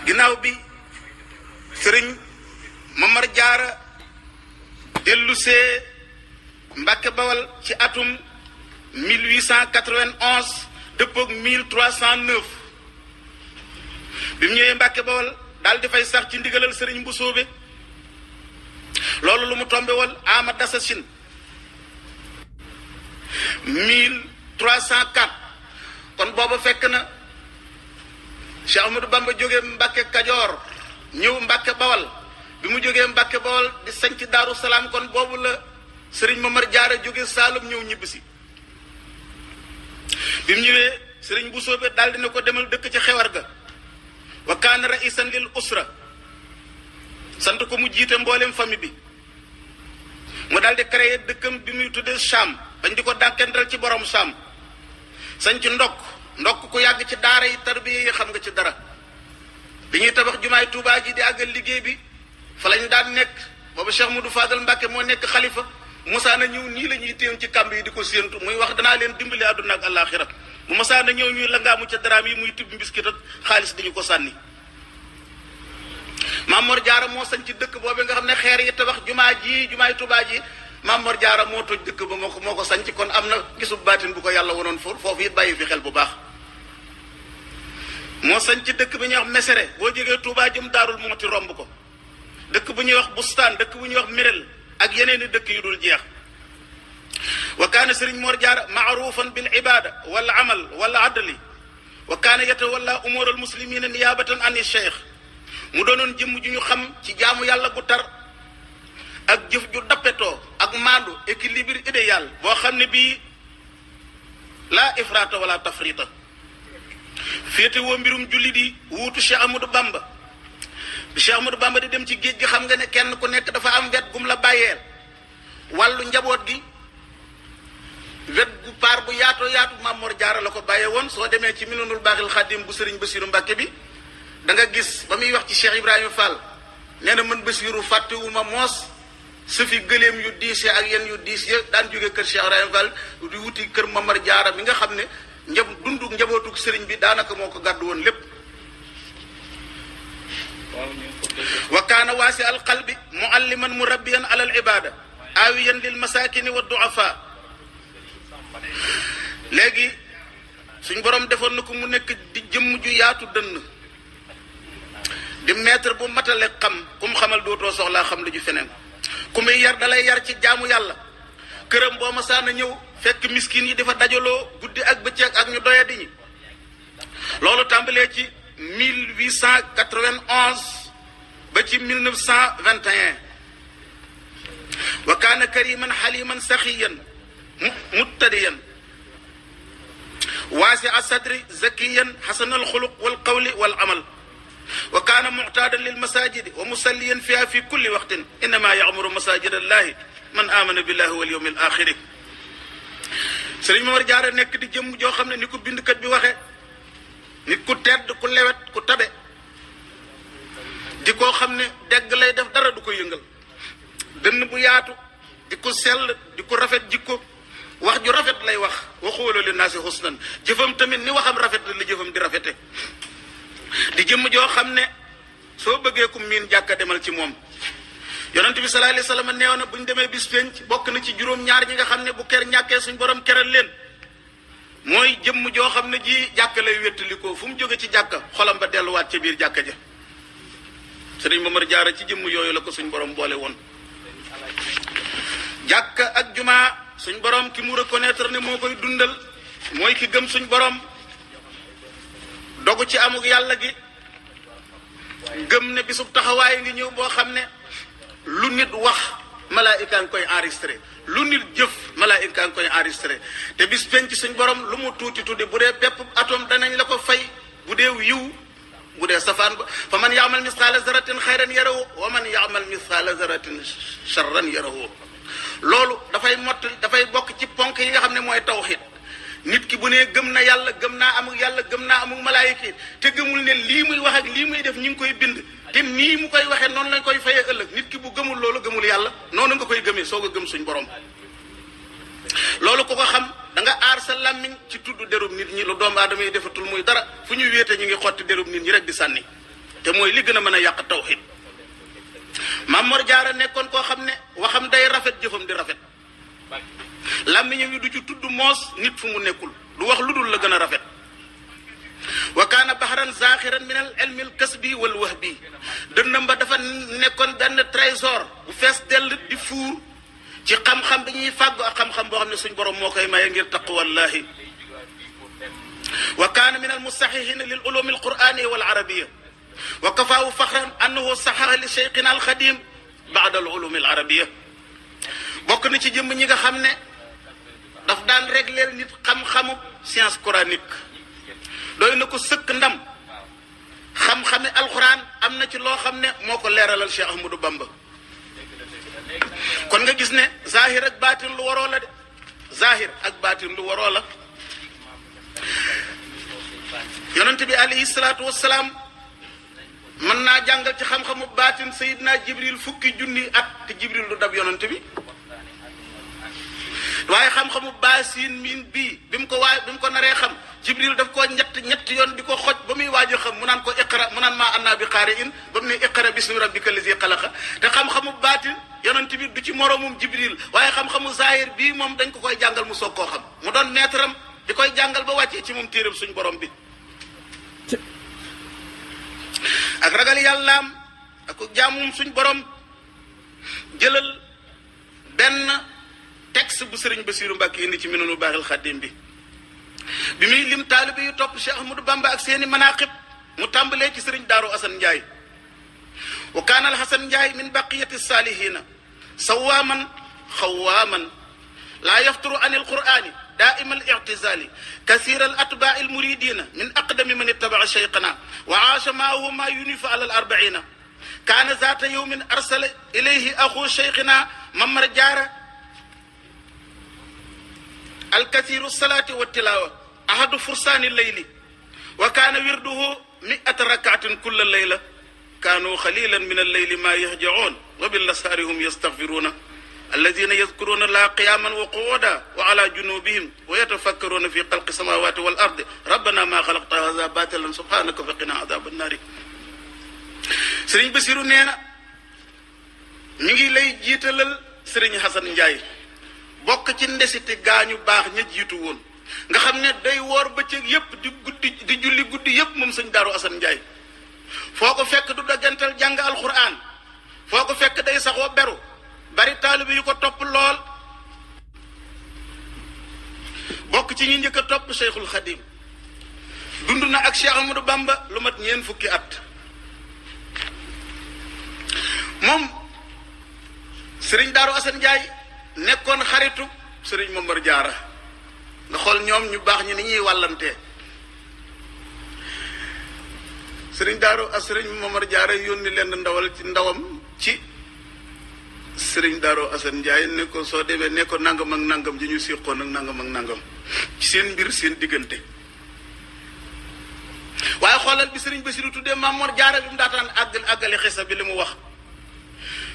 ginnaaw bi sëriñ Mamar Jaara dellusee Mbàkke Bawal ci atum 1891 dëppoog 1309 bi mu ñëwee Mbàkke Bawal daal di fay sax ci ndigalal sëriñ Mbusoobe loolu lu mu tombe woon ama dasasin 1304 kon booba fekk na Cheikh Ahmadou Bamba jógee Mbàkke Kajoor ñëw Mbàkke Bawal bi mu jógee Mbàkke Bawal di sañc Daaru Salaam kon boobu la sëriñ Mamar Jaara jóge Saalum ñëw ñibbisi bi mu ñëwee sëriñ Mbusoobe daal dina ko demal dëkk ci xewar ga wa kaana raisan lil usra sant ko mu jiite mboolem famille bi mu daal di créé dëkkam bi muy tuddee Cham bañ di ko dànkendal ci borom Cham sañ ci ndokk ku yàgg ci daara yi tarbiya yi xam nga ci dara bi ñuy tabax jumaay Tuubaa ji di àggal liggéey bi fa lañ daan nekk boobu Cheikh Moudou Fadal Mbàkke moo nekk xalifa mosaana ñëw nii la ñuy téew ci kàmb yi di ko séentu muy wax danaa leen dimbali àdduna ak àllaaxira bu mosaana ñëw ñuy la ngaamu ca daraam yi muy tibb mbiskit ak xaalis dañu ko sànni Maam Mor Jaara moo sañ ci dëkk boobu nga xam ne xeer yi tabax jumaay Tuubaa ji Maam Mor Jaara moo toj dëkk ba moo ko sañc kon am na gisub baatin bu ko yàlla wonoon foofu it bàyyi fi xel bu baax moo sañ ci dëkk bi ñuy wax Mesere boo jógee Tuubaa jëm Daarul Muxti romb ko dëkk bu ñuy wax Bustaan dëkk bu ñuy wax Mirel ak yeneen i dëkk yu dul jeex wa kaana sëriñ Mor Jaara maarufan bil ibada wal amal wal adli wa kaana yatawalla umuur al muslimina niyaabatan an cheikh mu doonoon jëmm ju ñu xam ci jaamu yàlla gu tar ak jëf ju dappetoo ak maandu équilibre idéal boo xam ne bii laa ifraata wala tafrita féete woo mbirum jullit yi wuutu Cheikh Amadou Bamba bi Cheikh Amadou Bamba di dem ci géej gi xam nga ne kenn ku nekk dafa am wet gum la bàyyeel wàllu njaboot gi wet gu paar bu yaatoo yaatu Maam Mor Jaara la ko bàyyee woon soo demee ci Minanul Baaxil Xaadim bu Sëriñ Basiiru Mbàkke bi da nga gis ba muy wax ci Cheikh Ibrahima Fall nee na man Basiiru fàttewuma moos su fi gëléem yu diisee ak yenn yu diis ya daan jóge kër Cheikh Ibrahima Fall di wuti kër Mamar Jaara mi nga xam ne dundu njabootug sëriñ bi daanaka moo ko gàddu woon lépp wa kaana waasi al qalbi mualliman murabbiyan ala al ibada aawiyan lil masakini wa duafa léegi suñ borom defoon na ko mu nekk di jëmm ju yaatu dënn di maître bu matale xam ku mu xamal dootoo soxlaa xam lu ju feneen ku muy yar dalay yar ci jaamu yàlla këram boo masaana ñëw fekk miskin yi dafa dajaloo guddi ak bëccëg ak ñu doya di ñi loolu tàmbalee ci 1891 ba ci 1921 wa kaana kariman xaliman saxiyan muttadiyan waasi a sadri zakiyan xasanal xuluq wal qawli wal amal wa kaana muctaadan lil masajidi wa musalliyan fiha fi kulli waqtin innama yacmuru masajid allahi man amana billahi wal yawmi al axiri sëriñ Mamar Jaara nekk di jëmm joo xam ne ni ko bindkat bi waxe nit ku tedd ku lewet ku tabe di koo xam ne dégg lay def dara du ko yëngal dënn bu yaatu di ko sell di ko rafet jikko wax ju rafet lay wax waxooloo li naasi xusnan jëfam tamit ni waxam rafet la li jëfam di rafete di jëmm joo xam ne soo bëggee ku miin jàkka demal ci moom yonent bi sallallahu alayhi wa sallam neew na bu ñu demee bis penc bokk na ci juróom-ñaar ñi nga xam ne bu ker ñàkkee suñ borom keral leen mooy jëmm joo xam ne ji jàkka lay wéttalikoo fu mu jóge ci jàkka xolam ba delluwaat ca biir jàkka ja sëriñ Mamar Jaara ci jëmm yooyu la ko suñ borom boole woon jàkka ak jumaa suñ borom ki mu reconnaître ne moo koy dundal mooy ki gëm suñ borom dogu ci amuk yàlla gi gëm ne bisub taxawaay ngi ñëw boo xam ne lu nit wax malaayika ngi koy enregistré lu nit jëf malaayika ngi koy enregistré te bis penc suñ borom lu mu tuuti tuddi bu dee pepp atome danañ la ko fay bu dee yiw bu dee safaan ba fa man yaamal misqaala zaratin xayran yarahu wa man yaamal misqaala zaratin charran yarahu loolu dafay bokk ci ponk yi nga xam ne mooy tawxiid nit ki bu nee gëm na yàlla gëm naa amul malaayika te gëmul ne lii muy wax ak lii muy def ñu ngi koy bind te nii mu koy waxee noonu lañ koy fayee ëllëg nit ki bu gëmul loolu gëmul yàlla noonu nga koy gëmee soog a gëm suñ borom loolu ku ko xam da nga aar sa làmmiñ ci tudd derub nit ñi lu doomu aadama yi defatul muy dara fu ñu wéete ñu ngi xotti derub nit ñi rek di sànni te mooy li gën a mën a yàq tawhid. Maam Mor Jaara nekkoon koo xam ne waxam day rafet, jëfam di rafet. làmmiñam yi du ci tudd moos nit fu mu nekkul, du wax lu dul la gën a rafet. wa kaana bahran zaaxiran min al ilmi al kasbi wal wahbi, dënnam ba dafa nekkoon benn trésor bu fees dell di fuur ci xam-xam bi ñuy fàggu ak xam-xam boo xam ne suñ borom moo koy maye ngir taqwallahi. wa kaana min al musaxixina lil ulumi al qur'ani wal arabiya, wa kafaahu faxran annahu saxaxa li cheikhina al xadim baada al ulumi al arabiya. bokk na ci jëmm ñi nga xam ne daf daan régleel nit xam-xamu science coranique, doy na ko sëkk ndam. xam-xami alxuraan am na ci loo xam ne moo ko leeralal Cheikh Ahmadou Bamba. kon nga gis ne zahir ak baatin lu waroo la de, zahir ak baatin lu waroo la. yonent bi alayhi salaatu wassalaam mën naa jàngal ci xam-xamu baatin Seydina Jibril fukki junni at te Jibril du dab yonent bi. waaye xam-xamu baasin miin bii bi mu ko naree xam, Jibril daf koo ñett yoon di ko xoj ba muy waaj a xam mu naan ko iqra, mu naan maa annaa bi qaari'in ba mu ne iqra bismi rabbika allazi xalaqa. te xam-xamu baatin yonent bi du ci moroomum Jibril, waaye xam-xamu zahir bii moom dañ ko koy jàngal mu soog koo xam, mu doon maître am di koy jàngal ba wàccee ci moom téeram suñ borom bi. ak ragal yàllaam ak jaamum suñ borom. jëlal benn texte bu sëriñ Basiiru Mbàkke indi ci Minanul Baaxil Xaadim bi muy lim taalibe yu topp Cheikh Ahmadou Bamba ak seeni manaqib, mu tàmbalee ci sëriñ Daaru Asan Njaay. wa kaana al Hasan Njaay min baqiyati saalihiina sawaaman xawaaman laa yafturu an il qur'aani daaima al ictizaali kasiira al atbaa al muridiina min aqdami man ittabaca cheikhana wa aasha maahu maa yunifu ala al arbaciina. kaana zaata yawmin arsala ilayhi axu cheikhina Mamar Jaara alkasiru salaati wa tilaawa ahadu fursaani layli wa kaana wirduhu 100 rakaatin kulla layla kaanu xalilan min alleyli maa yahjacuun wa billasaari hum yastaxfiruuna alladina yadkuruuna laa qiyaaman wa quuda wa ala junubihim wa yatafakkaruuna fi xalqi samaawaati wal ardi rabbana maa xalaqta haza baatilan subhanaka faqina adaaba annaari. Sëriñ Basiru nee na ñu ngi lay jiitalal Sëriñ Xasan Njaay, bokk ci ndesiti gaañu baax ña jiitu woon, nga xam ne day woor bëccëg yépp di julli guddi yépp moom sëñ Daaru Asan Njaay. foo ko fekk du daggantal jàng alquran, foo ko fekk day saxoo beru, bari taalibe yu ko topp lool. bokk ci ñi njëkk a topp Cheikhul Xadim, dund na ak Cheikh Ahmadou Bamba lu mat 4 fukki at. moom sëriñ Daaru Asan Njaay nekkoon xaritu sëriñ Mamar Jaara. nga xool ñoom ñu baax ñi ni ñuy wàllantee. sëriñ Mamar Jaara yónni leen ndawam ci sëriñ Daaru Asan Njaay ne ko soo demee ne ko nangam ak nangam ji ñu siqoon ak nangam ak nangam ci seen mbir seen diggante. waaye xoolal bi sëriñ Basiru tuddee Mamar Jaara bi mu daataan àggale xisa bi li mu wax.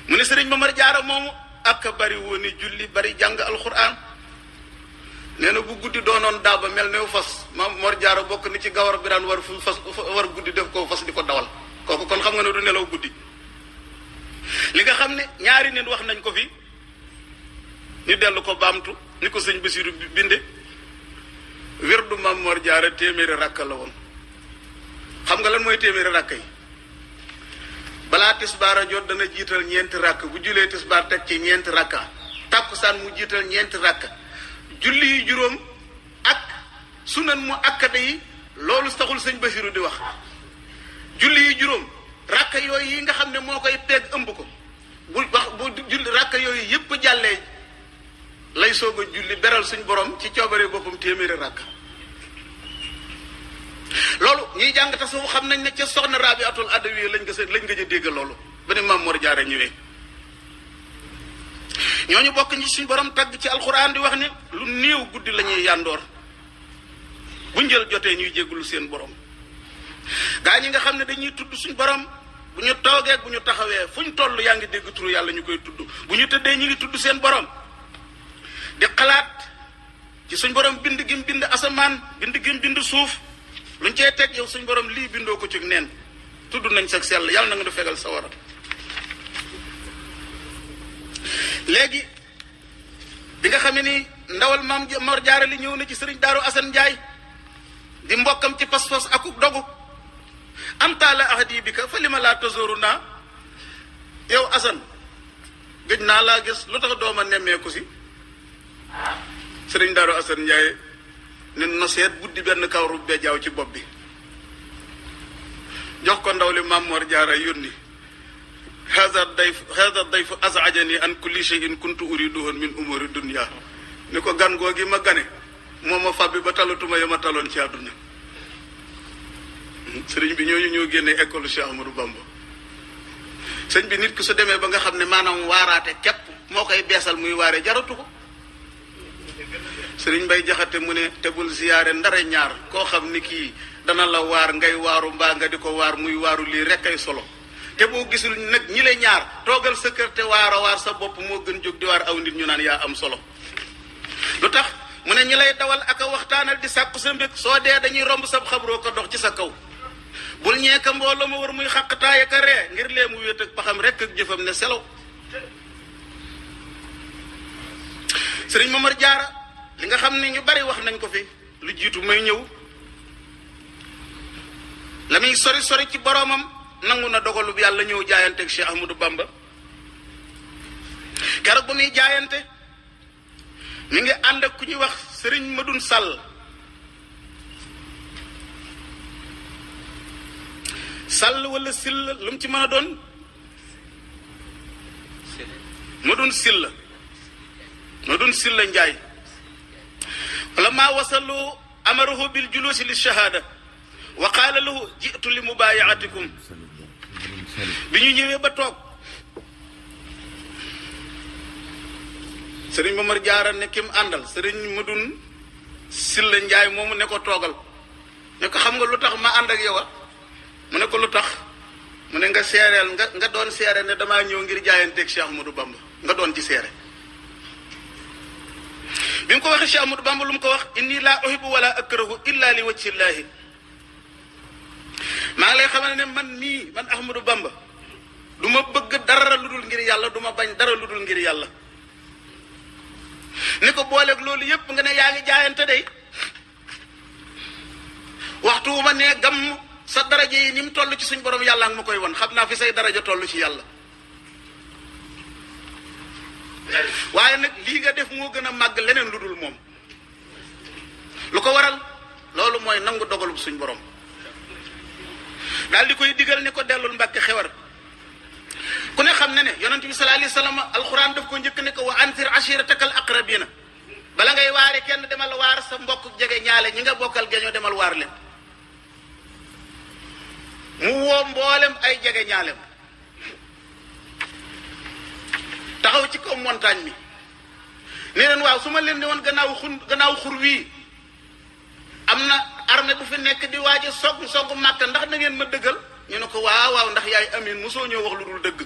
mu ne sëriñ Mamar Jaara moomu ak bari woon ni julli bari jàng alxuraan. nee na bu guddi doonoon daaba mel ne fas Mamar Jaara bokk ni ci gawar bi daan war guddi def ko fas di ko dawal. kooku kon xam nga ne du nelaw guddi. li nga xam ne ñaari nit wax nañ ko fi ñu dellu ko baamtu ni ko sëñ Basiru binde wirdu Mamar Jaara téeméeri rakka la woon. xam nga lan mooy téeméeri rakka yi? balaa tisbaar jot dana jiital 4 rakk, bu julee tisbaar teg ci 4 rakka, tàkkusaan mu jiital 4 rakka. julli yi juróom ak sunan mu akkada yi loolu taxul sëñ Basiru di wax. julli yi juróom rakka yooyu yi nga xam ne moo koy peeg ëmb ko bu julli rakka yooyu yépp jàllee lay soog a julli beral suñ borom ci coobare boppam téeméeri rakka. loolu ñuy jàng tasawuf xam nañ ne ca soxna Rabiatul Adawiya lañ nga dégg loolu ba ne Maam Mor Jaara ñëwee. ñooñu bokk ñi suñ borom tagg ci alxuraan di wax ne lu néew guddi la ñuy yàndoor, bu njël jotee ñuy jéggulu seen borom. gaa ñi nga xam ne dañuy tudd suñ borom bu ñu toogee bu ñu taxawee fu ñu toll yaa ngi dégg turu yàlla ñu koy tudd, bu ñu tëddee ñu ngi tudd seen borom di xalaat ci suñ borom bind gim bind asamaan bind gim bind suuf luñ cee teg yow suñ borom lii bindoo ko ci neen tudd nañ sag sell yàlla na nga nu fegal sawara. léegi bi nga xamee ni ndawal maam Mor Jaara li ñëw na ci sëriñ Daaru Asan Njaay di mbokkam ci pas-pas akuk dogu am taala ahdi bi ka fa li ma laa tasooru naa yow Asan gëj naa laa gis lu tax dooma nemmeeku si sëriñ Daaru Asan Njaay ne noseet buddi benn kawru bejaaw ci bopp bi jox ko ndaw li maam Mor Jaara yónni hada dayfu azajani an kulli shay'in kuntu uriduhu min umuri dunya ni ko gan googi ma gane moo ma fàbbi ba talatuma ya ma taloon ci àdduna sëriñ bi ñooñu ñoo génne école Cheikh Ahmadou Bamba sëñ bi nit ki su demee ba nga xam ne maanaam waaraate képp moo koy beesal muy waare jaratu ko sëriñ Bay Jaxate mu ne tegul ziyaare ndare ñaar koo xam ni kii dana la waar ngay waaru mbaa nga di ko waar muy waaru lii rek ay solo te boo gisul nag ñi le ñaar toogal sa kër te waar sa bopp moo gën jóg di waar aw nit ñu naan yaa am solo lu tax mu ne ñi lay dawal ak a waxtaanal di sàkku sa mbég soo dee dañuy romb sab xabroo ko dox ci sa kaw bul ñeeka mbooloo ma war muy xaqtaay ak a ree ngir lee mu wéet ak paxam rek ak jëfam ne selaw sëriñ Mamar Jaara li nga xam ne ñu bari wax nañ ko fi lu jiitu may ñëw la muy sori sori ci boroomam nangu na dogalub yàlla ñëw jaayante ak Cheikh Ahmadou Bamba keroog ba muy jaayante mi ngi ànd ak ku ñuy wax sëriñ Madun Sall Sall wala Sill lu mu ci mën a doon Madun Silla Njaay wala maa wasalu amarahu bil julusi li shahada wa qaala lahu ji'tu li mubayaatikum bi ñu ñëwee ba toog sëriñ Mamar Jaara ne kim àndal sëriñ Madun Silla Njaay moomu ne ko toogal ne ko xam nga lu tax ma ànd ak yow mu ne ko lu tax mu ne nga seereel nga doon seere ne damaa ñëw ngir jaayanteeg Cheikh Ahmadou Bamba nga doon ci seere bi mu ko waxee Cheikh Ahmadou Bamba lu mu ko wax inni laa uhibbu wala akrahu illa li wajhillahi maa ngi lay xamal ne man Ahmadou Bamba du ma bëgg dara lu dul ngir yàlla du ma bañ dara lu dul ngir yàlla ni ko booleeg loolu yépp nga ne yaa ngi jaayante day waxtu wu ma nee gàmm sa daraja yi ni mu toll ci suñ borom yàlla nga ma koy won xam naa fi say daraja toll ci yàlla waaye nag lii nga def moo gën a màgg leneen lu dul moom lu ko waral loolu mooy nangu dogalub suñ borom daal di koy digal ni ko dellul Mbàkke xewar ku ne xam ne ne yonent bi sallallahu alayhi wa sallam alquran daf ko njëkk ne ko wa anzir ashirataka al aqrabina bala ngay waare kenn demal waar sa mbokk jege ñaale ñi nga bokkal geñoo demal waar leen mu woo mboolem ay jege ñaalem taxaw ci kaw montagne mi ne leen waaw su ma leen di woon gannaaw xur wii am na armée bu fi nekk di waaj a sogg Màkka ndax na ngeen ma dëggal ñu ne ko waaw ndax yaay amin mosoo ñëw wax lu dul dëgg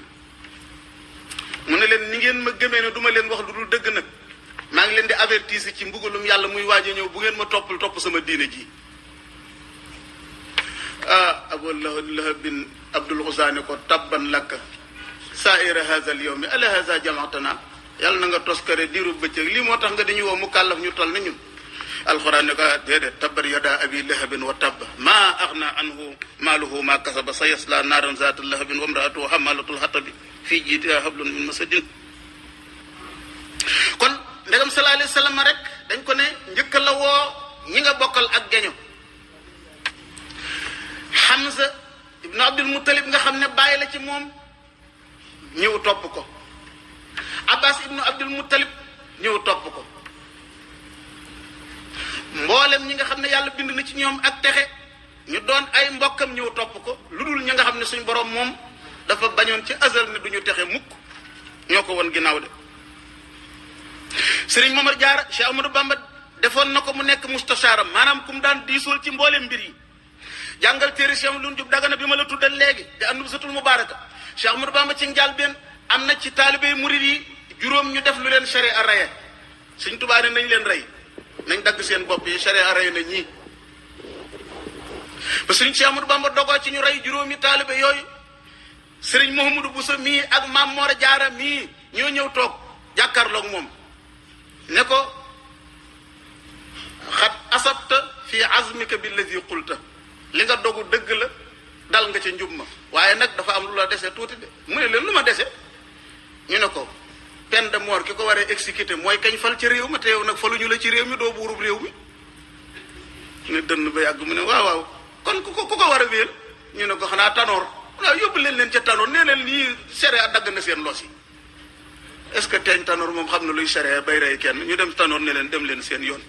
mu ne leen ni ngeen ma gëmee ne du ma leen wax lu dul dëgg nag maa ngi leen di avertir ci mbugalum yàlla muy waaj a ñëw bu ngeen ma topp sama diine ji Abu Lahabin Abdul Xusaani ko tabban lakka saa'ira haazal yawmi ala haaza jamaatana yàlla na nga toskare diiru bëccëg lii moo tax nga dañuy woo mu kàllaf ñu toll na ñun alxuraan ne ko déedéet tabbat yadaa abi lahabin wa tabb maa aghnaa anhu maaluhu maa kasaba sayaslaa naaran zaata lahabin wa imra'atuhu hammaalatal hatabi fii jiidihaa hablum min masadin kon ndegam sallallahu alayhi wa sallam rek dañ ko ne njëkk la woo ñi nga bokkal ak geño Hamza ibnu Abdul Muttalib nga xam ne bàyyi la ci moom ñëw topp ko Abbas ibnu Abdul Muttalib ñëw topp ko mboolem ñi nga xam ne yàlla bind na ci ñoom ak texe ñu doon ay mbokkam ñëw topp ko lu dul ñi nga xam ne suñ borom moom dafa bañoon ci azal ne duñu texe mukk ñoo ko won ginnaaw de Sëriñ Mamar Jaara Cheikh Ahmadou Bamba defoon na ko mu nekk mustashaaram maanaam ku mu daan diisool ci mboolem mbir yi jàngal téere Cheikh lu jub dagana bi ma la tuddal léegi di andu satul mubaaraka Cheikh Ahmadou Bamba ci njaal benn am na ci taalibey murid yi juróom ñu def lu leen sharia raye Sëriñ Tuubaa ne nañ leen rey nañ dagg seen bopp yi sharia raye na ñii ba sëriñ Cheikh Ahmadou Bamba dogoo ci ñu rey juróomi taalibe yooyu sëriñ Mouhamadou Bousso mii ak Maam Mor Jaara mii ñoo ñëw toog jàkkaarloog moom ne ko xat asabta fi azmika billazi qulta li nga dogu dëgg la dal nga ca njub ma waaye nag dafa am lu la dese tuuti de mu ne leen lu ma dese ñu ne ko peine de mort ki ko waree exécuter mooy kañ fal ci réew mi te yow nag faluñu la ci réew mi doo buurub réew mi ne dënn ba yàgg mu ne waaw waaw kon ku ko war a wéel ñu ne ko xanaa Tanor waaw yóbbu leen ca Tanor nee leen lii sharia dagg na seen los yi est-ce que teeñ Tanor moom xam na luy sharia bay rey kenn ñu dem Tanor ne leen dem leen seen yoon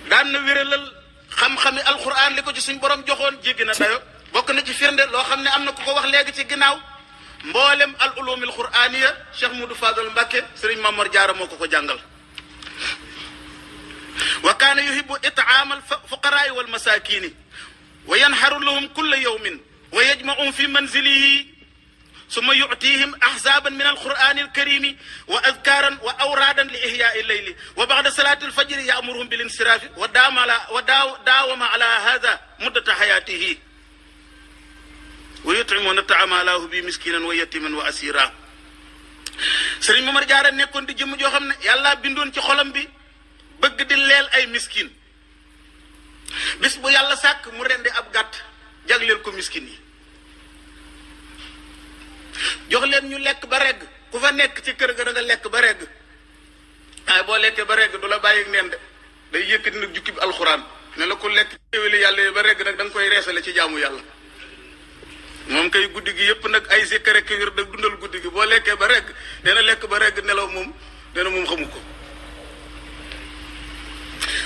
daan na wéralal xam-xami alquran li ko ci suñ borom joxoon jéggi na dayo bokk na ci firnde loo xam ne am na ku ko wax léegi ci ginnaaw mboolem al ulumil quraniya Cheikh Moudou Fadal Mbacké Serigne Mamor Diarra moo ko jàngal wa kaana yuhibbu it'aam al fuqaraa wal masaakiini wa yanharu lahum kulla yawmin wa yajma'u fi manzilihi summa yu'tiihim ahzaaban min alqur'aani alkarimi wa adkaaran wa awraadan li ihyaa'i leyli wa ba'da salaati alfajri ya'muruhum bil insiraafi wa daawama ala haadha muddata hayaatihi wa yut'imuuna ta'aama ala hubbihi miskiinan wa yatiiman wa asiira. Sëriñ Mamar Jaara nekkoon di jëmm joo xam ne yàlla bindoon ci xolam bi bëgg di leel ay miskin bis bu yàlla sàkk mu rendi ab gàtt jagleel ko miskin yi jox leen ñu lekk ba regg ku fa nekk ci kër ga da nga lekk ba regg waaye boo lekkee ba regg du la bàyyi neen de day yëkkati nag jukki bi alxuraan ne la ku lekk xéwali yàlla yi ba regg nag da nga koy reesale ci jaamu yàlla moom kay guddi gi yëpp nag ay zikkar ak wér da dundal guddi gi boo lekkee ba regg dana lekk ba regg nelaw moom dana moom xamu ko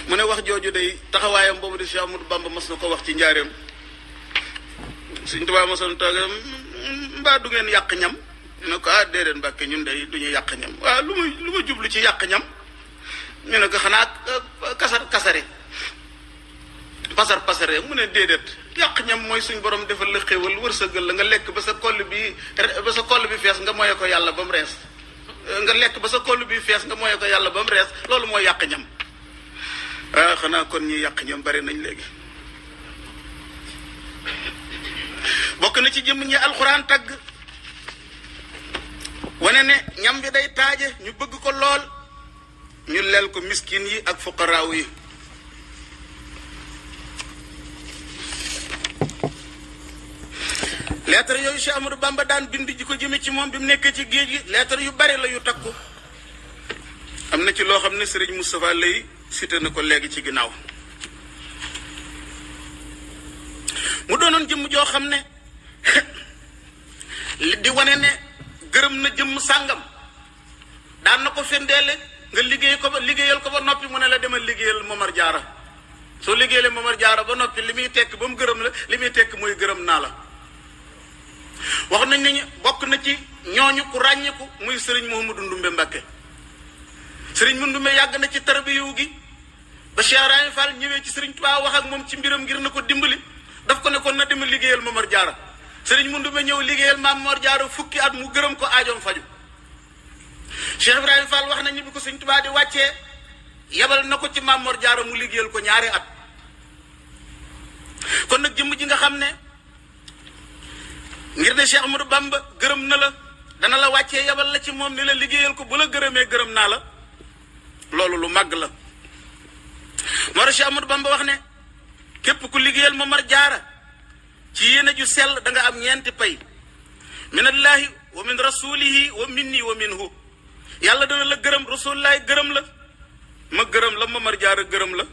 mu ne wax jooju day taxawaayam boobu di Cheikh Ahmadou Bamba mas na ko wax ci njaareem Sëriñ Tuubaa mosoon toog mbaa du ngeen yàq ñam ñu ne ko ah déedéet Mbàkke ñun day du ñu yàq ñam waaw lu ma jublu ci yàq ñam ñu ne ko xanaa pasare mu ne déedéet yàq ñam mooy suñ borom defal la xéwal wërsëgal la nga lekk ba sa koll bi fees nga moye ko yàlla ba mu rees nga lekk ba sa koll bi fees nga moye ko yàlla ba mu rees loolu mooy yàq ñam ah xanaa kon ñi yàq ñam bari nañ léegi bokk na ci jëmm ñi alxuraan tagg wane ne ñam bi day taaje ñu bëgg ko lool ñu leel ko miskin yi ak fuqaraaw yi lettre yooyu Cheikh Ahmadou Bamba daan bind ji ko jëme ci moom bi mu nekkee ci géej gi lettre yu bari la yu takku am na ci loo xam ne Serigne Moustapha lay cité na ko léegi ci ginnaaw mu doonoon jëmm joo xam ne di wane ne gërëm na jëmm sàngam daan na ko fendeele nga liggéeyal ko ba noppi mu ne la demal liggéeyal Mamar Jaara soo liggéeyalee Mamar Jaara ba noppi li muy tekk ba mu gërëm la li muy tekk mooy gërëm naa la wax nañ ne bokk na ci ñooñu ku ràññeeku muy Serigne Mouhamadou Ndumbe Mbacké Serigne mu Ndumbe yàgg na ci tarbiyu gi ba Cheikh Ibrahima Fall ñëwee ci Serigne Touba wax ak moom ci mbiram ngir na ko dimbali daf ko ne kon na demal liggéeyal Mamar Jaara Serigne mu Ndumbe ñëw liggéeyal Mamar Jaara fukki at mu gërëm ko aajoom faju Cheikh Ibrahima Fall wax nañu bi ko Serigne Touba di wàccee yebal na ko ci Mamar Jaara mu liggéeyal ko ñaari at kon nag jëmm ji nga xam ne ngir ne Cheikh Ahmadou Bamba gërëm na la dana la wàccee yebal la ci moom ni la liggéeyal ko bu la gërëmee gërëm naa la loolu lu màgg la moo tax Cheikh Ahmadou Bamba wax ne képp ku liggéeyal Mamar Jaara ci yéene ju sell da nga am ñeenti pay minallahi wa min rasulihi wa minni wa minhu yàlla dana la gërëm rasulillahi gërëm la ma gërëm la Mamar Jaara gërëm la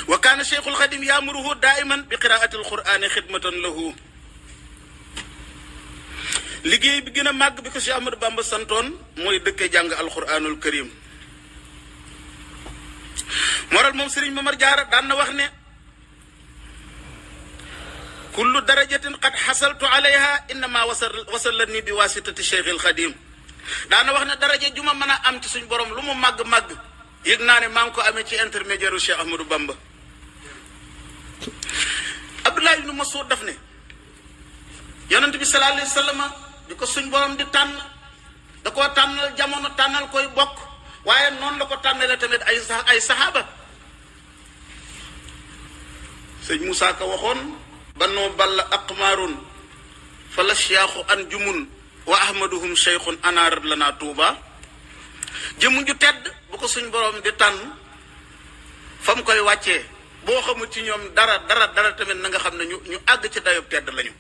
wa kaana Cheikhul Xadim yaamuruhu daiman bi qiraati alqurani xidmatan lahu liggéey bi gën a màgg bi ko Cheikh Ahmadou Bamba santoon mooy dëkke jàng alquranul karim moral moom Serigne Mamar Jaara daan na wax ne kullu darajatin qad xasaltu alayha innama wasalani bi wasitati Cheikhil Xadim daan na wax ne daraja ju ma mën a am ci suñ borom lu mu màgg-màgg yëg naa ne maa ngi ko amee ci intermédiaire u Cheikh Ahmadou Bamba Abdullah ibnu Mas'ud daf ne yonent bi sallallahu alayhi wa sallam di ko suñ borom di tànn da koo tànnal jamono tànnal koy bokk waaye noonu la ko tànnale tamit ay saxaaba. sëñ Moussa Ka waxoon bannoo balla aqmaarun fa la siyaaxu an jumun wa ahmaduhum cheikhun anaarat lana tuuba. jëmu ju tedd bu ko suñ borom di tànn fa mu koy wàccee boo xamul ci ñoom dara tamit na nga xam ne ñu àgg ci dayob tedd lañu.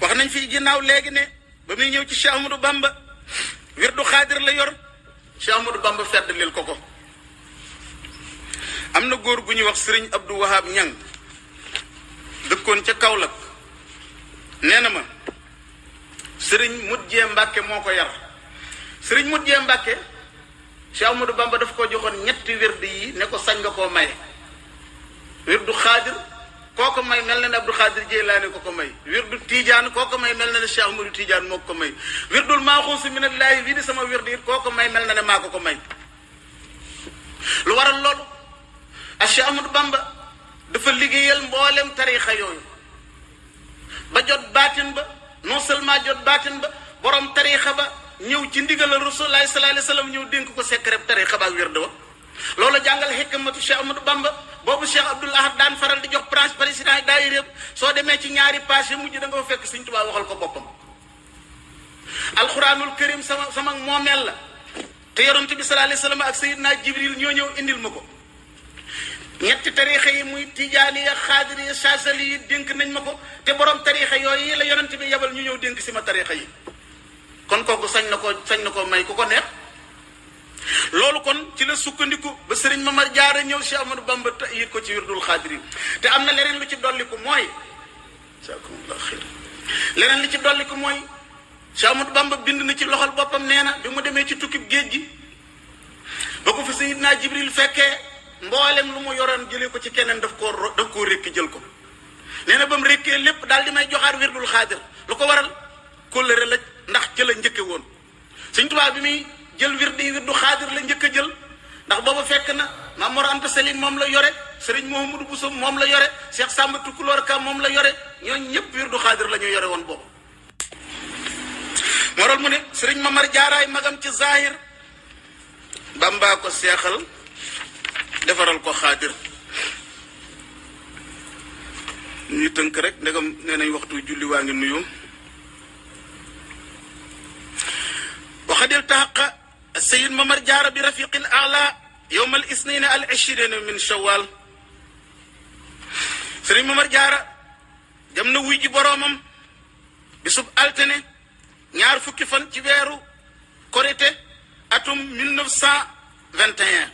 wax nañ fi ginnaaw léegi ne ba muy ñëw ci Cheikh Ahmadou Bamba wirdu xaadir la yor Cheikh Ahmadou Bamba fedd lil ko. am na góor gu ñuy wax sëriñ Abdou Wahab Ñang dëkkoon ca Kaolack nee na ma sëriñ Mujjee Mbàkke moo ko yar. sëriñ Mujjee Mbàkke Cheikh Ahmadou Bamba daf ko joxoon ñetti wird yi ne ko sañ nga koo maye. wirdu xaadir koo ko may mel na ne Abdou Xaadir Jeylaani ko may. wirdu Tiijaan koo ko may mel na ne Cheikh Ahmadou Tiijaan moo ko may. wirdul maaxuusu minallaahi bii di sama wird it koo ko may mel na ne maa ko may. lu waral loolu ak Cheikh Ahmadou Bamba dafa liggéeyal mboolem tariixa yooyu ba jot baatin ba non seulement jot baatin ba borom tariixa ba ñëw ci ndigalal Rasulullaahi sallallaahu alayhi wa sallam ñëw dénk ko secret tariixa ba ak wird wa. loolu jàngal xikmatu Cheikh Ahmadou Bamba boobu Cheikh Abdoul Ahad daan faral di jox président yi daayira soo demee ci ñaari page yi mujj da nga fekk Sëñ Tuubaa waxal ko boppam. alxuraanul karim sama moomeel la te yonent bi sallallaahu alayhi wa sallam ak Seydina Jibril ñoo ñëw indil ma ko. ñetti tariixa yi muy tijaaniya xaadiriya saasali yi dénk nañ ma ko te borom tariixa yooyu yi la yonent bi yebal ñu ñëw dénk si ma tariixa yi. kon kooku sañ na ko may ku ko neex. loolu kon ci la sukkandiku ba Serigne Mamar Jaara ñëw Cheikh Ahmadou Bamba yit ko ci wirdul xaadiri te am na leneen lu ci dolliku mooy leneen li ci dolliku mooy Cheikh Ahmadou Bamba bind na ci loxol boppam nee na bi mu demee ci tukkib géej gi ba ko fi Seydina Jibril fekkee mboolem lu mu yoroon jëlee ko ci keneen daf koo rékki jël ko. nee na ba mu rékkee lépp daal di may joxaat wirdul xaadir lu ko waral kóllëre la ndax ca la njëkke woon. Sëñ Tuubaa bi muy jël wirdu xaadir la njëkk a jël ndax booba fekk na Maam Mor Anta Sali moom la yore Serigne Mouhamadou Bousso moom la yore Cheikh Samba Tukulóor Ka moom la yore ñooñu ñëpp wirdu xaadir la ñu yore woon boobu. moral mu ne Serigne Mamar Jaaraay magam ci zahir Bamba ko seexal defaral ko xaadir. ñuy tënk rek ndegam nee nañ waxtu julli waa ngi nuyu. waxadil taxaqa Seyyid Mamar Jaara bi rafiqil a'la yowm al isnina al 20 min shawal. Sëriñ Mamar Jaara dem na wuy ji boroomam bisub altine ñaar fukki fan ci weeru korite atum 1921.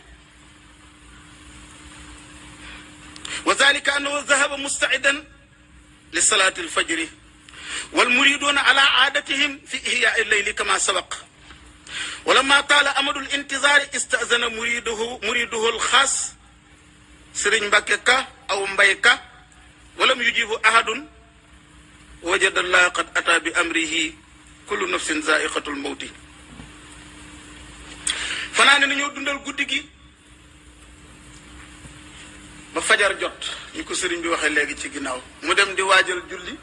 wa zalika annahu dhahaba musta'idan li salati al fajri wal muriduna ala aadatihim fi ihya'i al-layli kama sabaq. ولما طال أمد الانتظار استأذن مريده الخاص سرين بككا أو مبيكا ولم يجيب أحد وجد الله قد أتى بأمره كل نفس ذائقة الموت. فنان نيو دوندال غوديغي ba fajar jot ñu ko sëriñ bi waxee léegi ci ginnaaw mu dem di waajal julli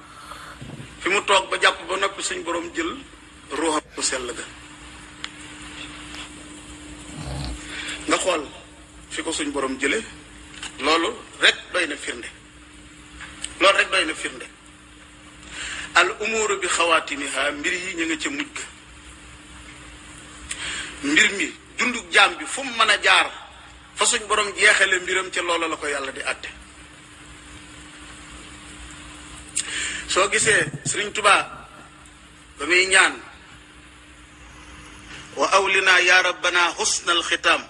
fi mu toog ba jàpp ba noppi suñ borom jël ruuxam bu sell ga. nga xool fi ko suñ borom jële loolu rek doy na firnde al umuru bi xawaatimiha mbir yi ñu nga ca mujj ga. mbir mi dundu jaam bi fu mu mën a jaar fa suñ borom jeexale mbiram ca loolu la ko yàlla di àtte. soo gisee Sëriñ Tuubaa ba muy ñaan wa awlina ya rabbana husnal xitaam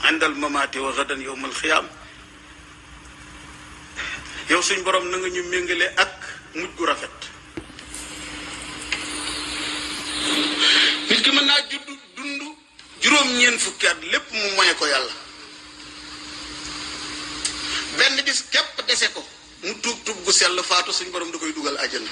àndal mamaati wa gadan yowmal xiyaam. yow suñ borom na nga ñu méngale ak mujj gu rafet. nit ki mën naa dund juróom-ñeent fukki at lépp mu moye ko yàlla benn bis képp dese ko mu tuub gu sell faatu suñ borom da koy dugal àjjana.